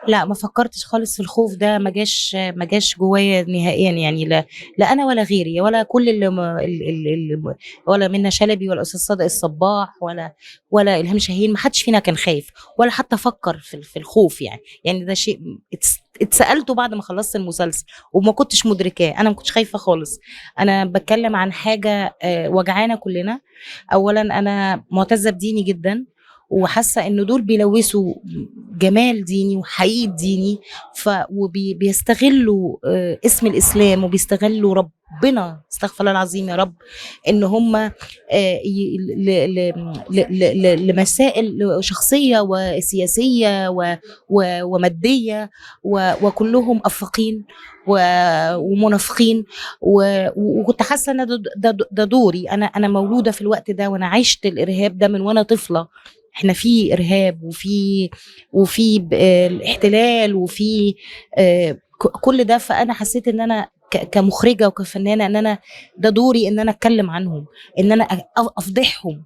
لأ، ما فكّرتش خالص في الخوف ده، ما جاش جوايا نهائيًا يعني، لا أنا ولا غيري ولا كل اللي م ال ال ال م ولا منة شلبي ولا أستاذ صادق الصباح ولا إلهام شاهين، ما حدش فينا كان خايف ولا حتى فكّر في الخوف يعني. يعني ده شيء اتسألته بعد ما خلّصت المسلسل وما كنتش مدركاه، أنا ما كنتش خايفة خالص. أنا باتكلّم عن حاجة واجعانا كلّنا. أولًا أنا مُعتزة بديني جدًا، وحاسة إن دول بيلوثوا جمال ديني وحقيقة ديني. بيستغلوا اسم الإسلام وبيستغلوا ربنا، استغفر الله العظيم يا رب، إن هم لمسائل شخصية وسياسية ومادية، وكلهم أفاقين ومنافقين. وكنت حاسة إن ده دوري، أنا مولودة في الوقت ده وأنا عشت الإرهاب ده من وأنا طفلة. إحنا في إرهاب وفي الاحتلال وفي كل ده. فأنا حسيت إن أنا كمخرجة وكفنانة إن أنا ده دوري، إن أنا أتكلم عنهم، إن أنا أفضحهم،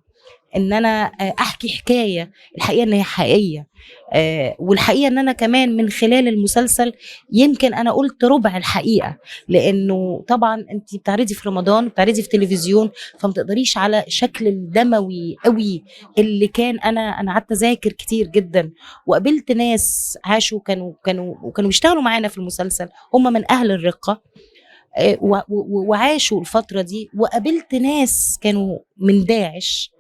إن أنا أحكي حكاية الحقيقة إن هي حقيقية. والحقيقة إن أنا كمان من خلال المسلسل يمكن أنا قُلت ربع الحقيقة، لإنه طبعًا أنتِ بتعرضي في رمضان، بتعرضي في تلفزيون، فما تقدريش على الشكل الدموي أوي اللي كان. أنا قعدت أذاكر كتير جدًا، وقابلت ناس عاشوا وكانوا بيشتغلوا معانا في المسلسل، هم من أهل الرقة. وعاشوا الفترة دي، وقابلت ناس كانوا من داعش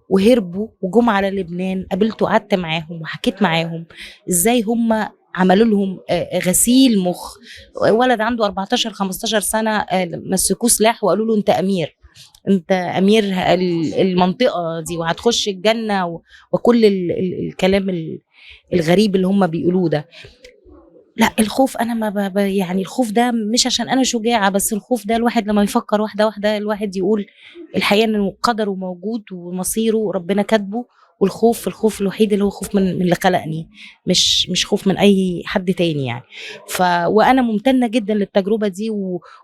وهربوا وجم على لبنان، قابلته وقعدت معاهم وحكيت معاهم ازاي هم عملوا لهم غسيل مخ. ولد عنده 14 15 سنه مسكوه سلاح وقالوا له انت امير، انت امير المنطقه دي وهتخش الجنه وكل الكلام الغريب اللي هم بيقولوه ده. لأ، الخوف أنا ما يعني الخوف ده مش عشان أنا شجاعة، بس الخوف ده الواحد لمّا يفكّر واحدة، واحدة الواحد يقول الحقيقة إنه قدره موجود ومصيره ربنا كاتبه. الخوف الوحيد اللي هو خوف من اللي خلقني، مش خوف من أي حد تاني يعني. وأنا ممتنة جدًا للتجربة دي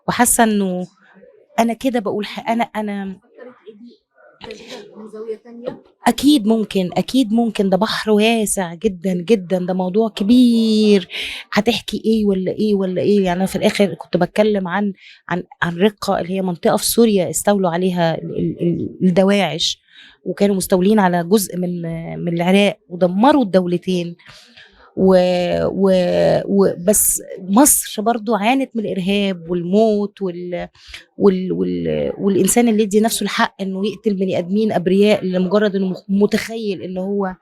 وحاسة إنه أنا كده باقول أنا أكيد ممكن، أكيد ممكن، ده بحر واسع جدًا، جدًا، ده موضوع كبير. هتحكي إيه والّا إيه والّا إيه. يعني أنا في الآخر كنت باتكلم عن رقة اللي هي منطقة في سوريا استولوا عليها الدواعش، وكانوا مستولين على جزء من العراق ودمروا الدولتين. و و وبس مصر برضه عانت من الإرهاب والموت والإنسان اللي يدّي نفسه الحق إنه يقتل بني آدمين أبرياء لمجرد إنه متخيل إن هو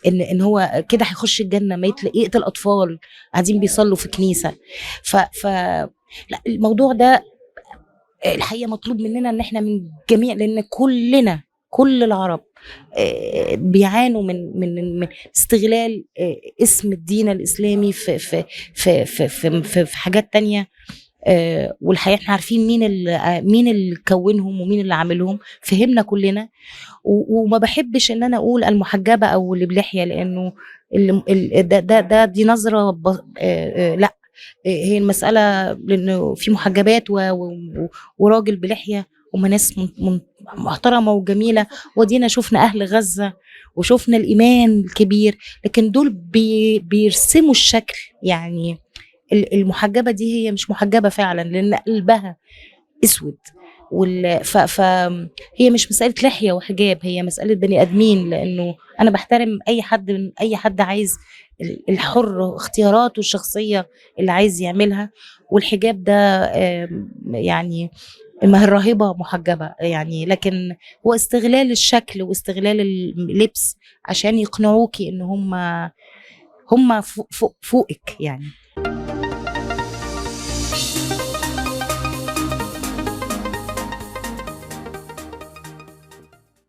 إن هو كده هيخش الجنة، ما يقتل أطفال قاعدين بيصلّوا في كنيسة. ف لأ، الموضوع ده الحقيقة مطلوب مننا إن إحنا من جميع، لإن كل العرب بيعانوا من استغلال اسم الدين الإسلامي في حاجات تانية. والحقيقة إحنا عارفين مين اللي كوّنهم ومين اللي عاملهم، فهمنا كلنا. وما باحبش إن أنا أقول المحجبة أو اللي بلحية، لإنه دي نظرة لأ. هي المسألة لإنه في محجبات وراجل بلحية، هُم ناس محترمة وجميلة، وأدينا شُفنا أهل غزة وشُفنا الإيمان الكبير، لكن دول بيرسموا الشكل. يعني المحجبة دي هي مش محجبة فعلًا لإن قلبها أسود. هي مش مسألة لحية وحجاب، هي مسألة بني آدمين، لإنه أنا باحترم أي حد عايز الحُر اختياراته الشخصية اللي عايز يعملها. والحجاب ده يعني ما هي الراهبة محجبة يعني، لكن هو استغلال الشكل واستغلال اللبس عشان يقنعوكِ إن هم فوقِك يعني.